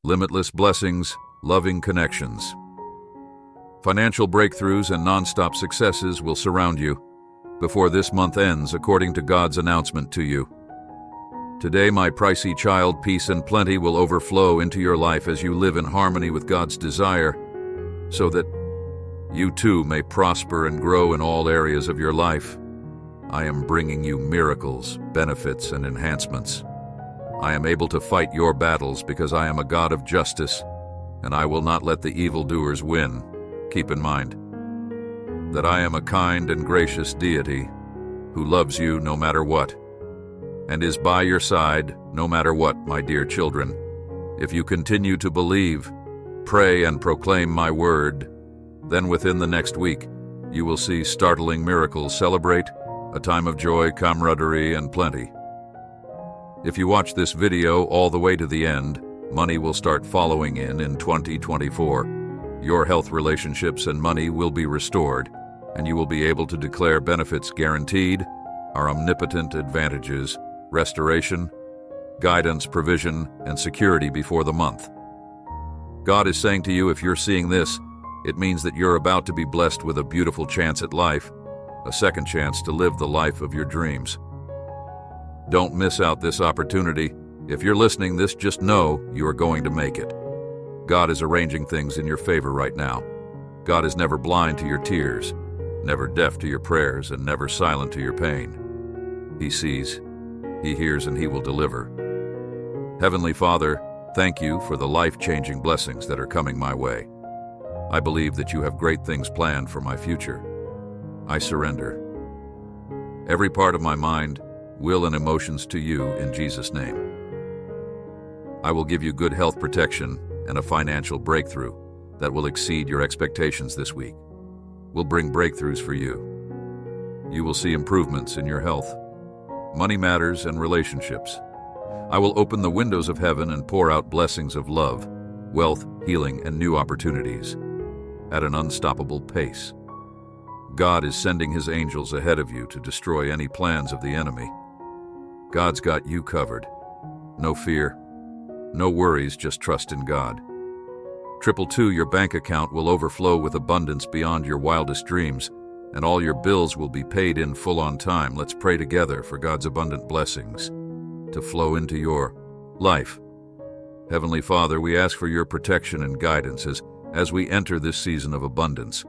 limitless blessings, loving connections. Financial breakthroughs and non-stop successes will surround you before this month ends, according to God's announcement to you. Today, my pricey child, peace and plenty will overflow into your life as you live in harmony with God's desire, so that you too may prosper and grow in all areas of your life. I am bringing you miracles, benefits, and enhancements. I am able to fight your battles because I am a God of justice, and I will not let the evildoers win. Keep in mind that I am a kind and gracious deity who loves you no matter what, and is by your side no matter what, my dear children. If you continue to believe, pray, and proclaim my word, then within the next week you will see startling miracles. Celebrate a time of joy, camaraderie, and plenty. If you watch this video all the way to the end, money will start following in 2024. Your health, relationships, and money will be restored, and you will be able to declare benefits guaranteed, our omnipotent advantages, restoration, guidance, provision, and security before the month. God is saying to you, if you're seeing this, it means that you're about to be blessed with a beautiful chance at life, a second chance to live the life of your dreams. Don't miss out this opportunity. If you're listening this, just know you are going to make it. God is arranging things in your favor right now. God is never blind to your tears, never deaf to your prayers, and never silent to your pain. He sees, He hears, and He will deliver. Heavenly Father, thank you for the life-changing blessings that are coming my way. I believe that you have great things planned for my future. I surrender every part of my mind, will, and emotions to you in Jesus' name. I will give you good health protection and a financial breakthrough that will exceed your expectations this week. We'll bring breakthroughs for you. You will see improvements in your health, money matters, and relationships. I will open the windows of heaven and pour out blessings of love, wealth, healing, and new opportunities at an unstoppable pace. God is sending His angels ahead of you to destroy any plans of the enemy. God's got you covered. No fear, no worries, just trust in God. 222, your bank account will overflow with abundance beyond your wildest dreams, and all your bills will be paid in full on time. Let's pray together for God's abundant blessings to flow into your life. Heavenly Father, we ask for your protection and guidance as we enter this season of abundance.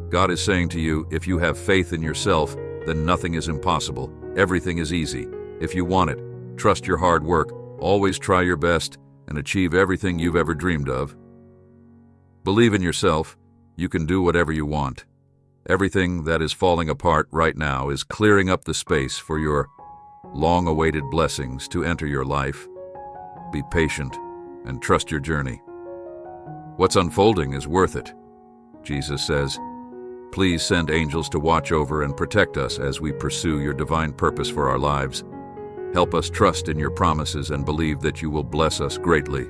God is saying to you, if you have faith in yourself, then nothing is impossible. Everything is easy. If you want it, trust your hard work, always try your best, and achieve everything you've ever dreamed of. Believe in yourself. You can do whatever you want. Everything that is falling apart right now is clearing up the space for your long-awaited blessings to enter your life. Be patient and trust your journey. What's unfolding is worth it. Jesus says, please send angels to watch over and protect us as we pursue your divine purpose for our lives. Help us trust in your promises and believe that you will bless us greatly.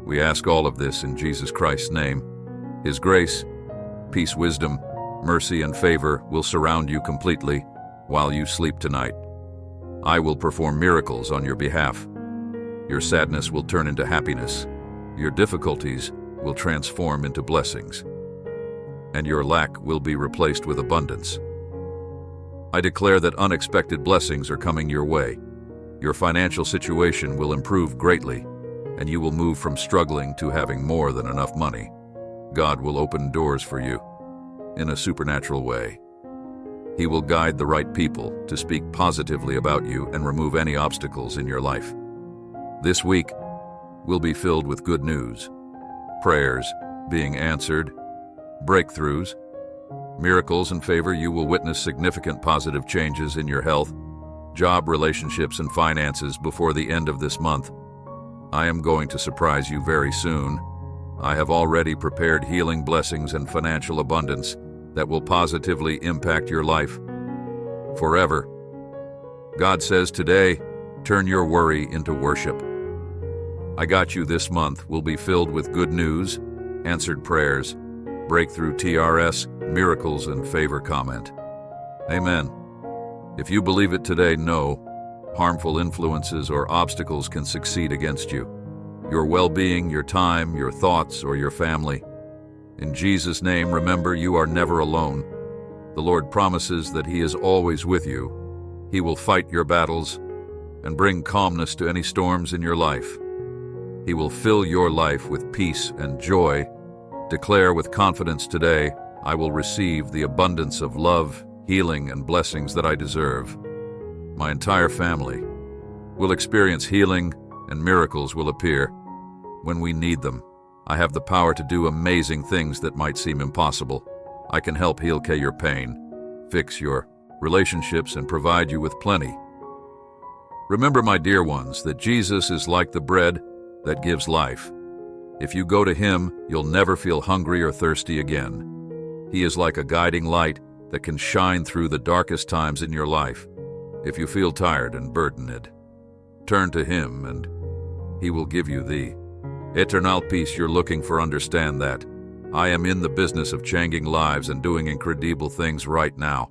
We ask all of this in Jesus Christ's name. His grace, peace, wisdom, mercy, and favor will surround you completely while you sleep tonight. I will perform miracles on your behalf. Your sadness will turn into happiness. Your difficulties will transform into blessings, and your lack will be replaced with abundance. I declare that unexpected blessings are coming your way. Your financial situation will improve greatly, and you will move from struggling to having more than enough money. God will open doors for you in a supernatural way. He will guide the right people to speak positively about you and remove any obstacles in your life. This week will be filled with good news, prayers being answered, breakthroughs, miracles, and favor. You will witness significant positive changes in your health, job, relationships, and finances before the end of this month. I am going to surprise you very soon. I have already prepared healing blessings and financial abundance that will positively impact your life forever. God says today, turn your worry into worship. I Got You this month will be filled with good news, answered prayers, breakthrough TRS, miracles, and favor. Comment. Amen. If you believe it today, no harmful influences or obstacles can succeed against you. your well-being, your time, your thoughts, or your family. In Jesus' name, remember, you are never alone. The Lord promises that He is always with you. He will fight your battles and bring calmness to any storms in your life. He will fill your life with peace and joy. Declare with confidence today, I will receive the abundance of love, healing, and blessings that I deserve. My entire family will experience healing, and miracles will appear when we need them. I have the power to do amazing things that might seem impossible. I can help heal your pain, fix your relationships, and provide you with plenty. Remember, my dear ones, that Jesus is like the bread that gives life. If you go to Him, you'll never feel hungry or thirsty again. He is like a guiding light that can shine through the darkest times in your life. If you feel tired and burdened, turn to Him and He will give you the eternal peace you're looking for. Understand that I am in the business of changing lives and doing incredible things right now.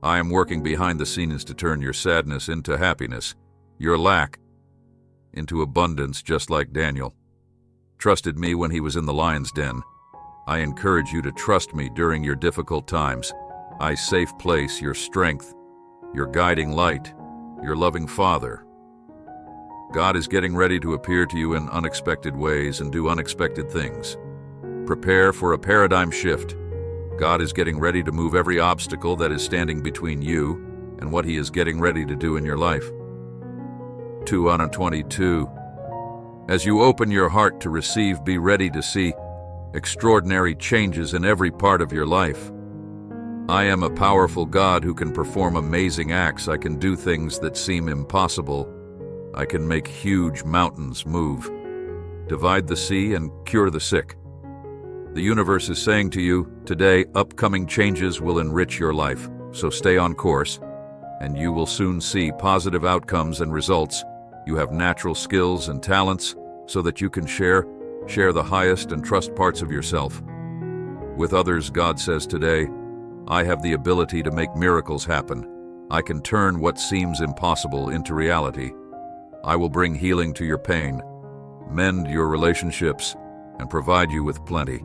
I am working behind the scenes to turn your sadness into happiness, your lack into abundance, just like Daniel trusted me when he was in the lion's den. I encourage you to trust me during your difficult times. I safe place, your strength, your guiding light, your loving Father. God is getting ready to appear to you in unexpected ways and do unexpected things. Prepare for a paradigm shift. God is getting ready to move every obstacle that is standing between you and what He is getting ready to do in your life. 2:22. As you open your heart to receive, be ready to see extraordinary changes in every part of your life. I am a powerful God who can perform amazing acts. I can do things that seem impossible. I can make huge mountains move, divide the sea, and cure the sick. The universe is saying to you today, upcoming changes will enrich your life, so stay on course, and you will soon see positive outcomes and results. You have natural skills and talents so that you can share the highest and trust parts of yourself with others. God says today, I have the ability to make miracles happen. I can turn what seems impossible into reality. I will bring healing to your pain, mend your relationships, and provide you with plenty.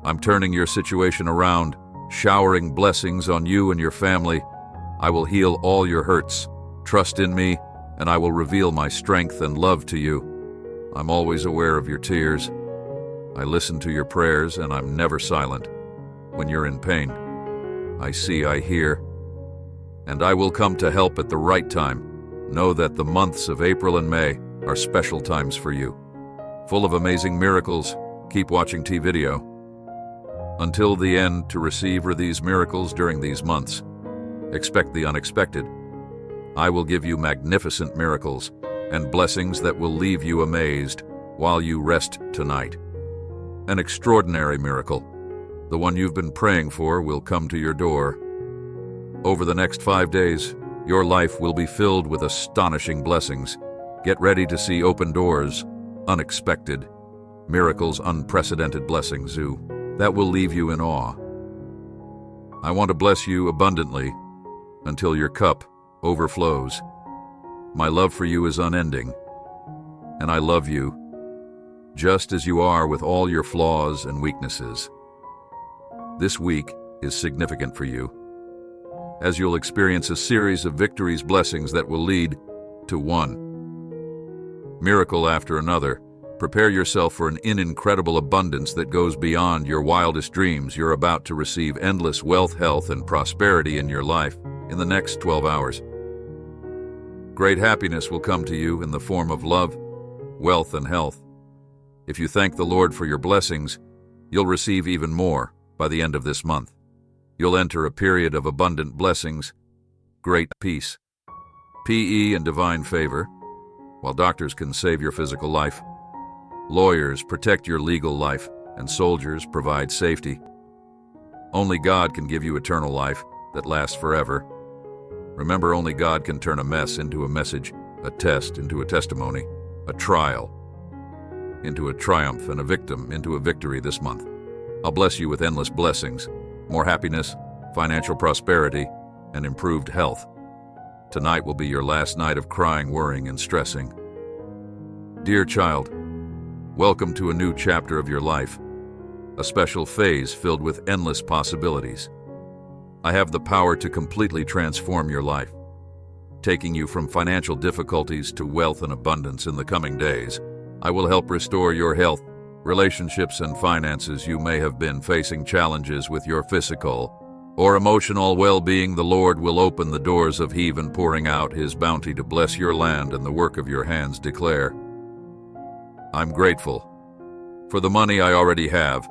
I'm turning your situation around, showering blessings on you and your family. I will heal all your hurts. Trust in me, and I will reveal my strength and love to you. I'm always aware of your tears. I listen to your prayers, and I'm never silent. When you're in pain, I see, I hear, and I will come to help at the right time. Know that the months of April and May are special times for you, full of amazing miracles. Keep watching T-Video until the end to receive these miracles during these months. Expect the unexpected. I will give you magnificent miracles and blessings that will leave you amazed while you rest tonight. An extraordinary miracle, the one you've been praying for, will come to your door. Over the next 5 days, your life will be filled with astonishing blessings. Get ready to see open doors, unexpected miracles, unprecedented blessings that will leave you in awe. I want to bless you abundantly until your cup overflows. My love for you is unending, and I love you just as you are, with all your flaws and weaknesses. This week is significant for you, as you'll experience a series of victories, blessings that will lead to one miracle after another. Prepare yourself for an incredible abundance that goes beyond your wildest dreams. You're about to receive endless wealth, health, and prosperity in your life in the next 12 hours. Great happiness will come to you in the form of love, wealth, and health. If you thank the Lord for your blessings, you'll receive even more by the end of this month. You'll enter a period of abundant blessings, great peace, PE, and divine favor. While doctors can save your physical life, lawyers protect your legal life, and soldiers provide safety, only God can give you eternal life that lasts forever. Remember, only God can turn a mess into a message, a test into a testimony, a trial into a triumph, and a victim into a victory this month. I'll bless you with endless blessings, more happiness, financial prosperity, and improved health. Tonight will be your last night of crying, worrying, and stressing. Dear child, Welcome to a new chapter of your life, a special phase filled with endless possibilities. I have the power to completely transform your life, taking you from financial difficulties to wealth and abundance in the coming days. I will help restore your health, relationships, and finances. You may have been facing challenges with your physical or emotional well-being. The Lord will open the doors of heaven, pouring out His bounty to bless your land and the work of your hands. Declare, I'm grateful for the money I already have,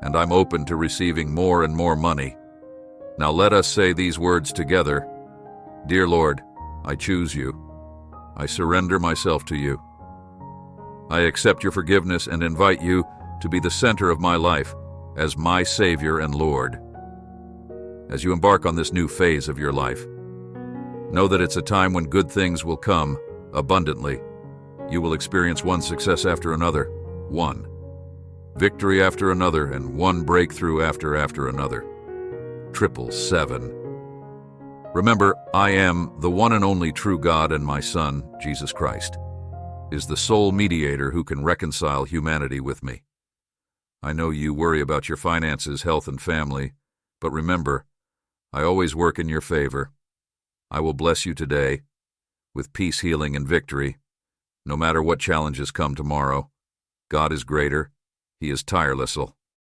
and I'm open to receiving more and more money. Now let us say these words together. Dear Lord, I choose you. I surrender myself to you. I accept your forgiveness and invite you to be the center of my life as my Savior and Lord. As you embark on this new phase of your life, know that it's a time when good things will come abundantly. You will experience one success after another, one victory after another, and one breakthrough after another. 777. Remember, I am the one and only true God, and my Son, Jesus Christ, is the sole mediator who can reconcile humanity with me. I know you worry about your finances, health, and family, but remember, I always work in your favor. I will bless you today with peace, healing, and victory. No matter what challenges come tomorrow, God is greater. He is tireless.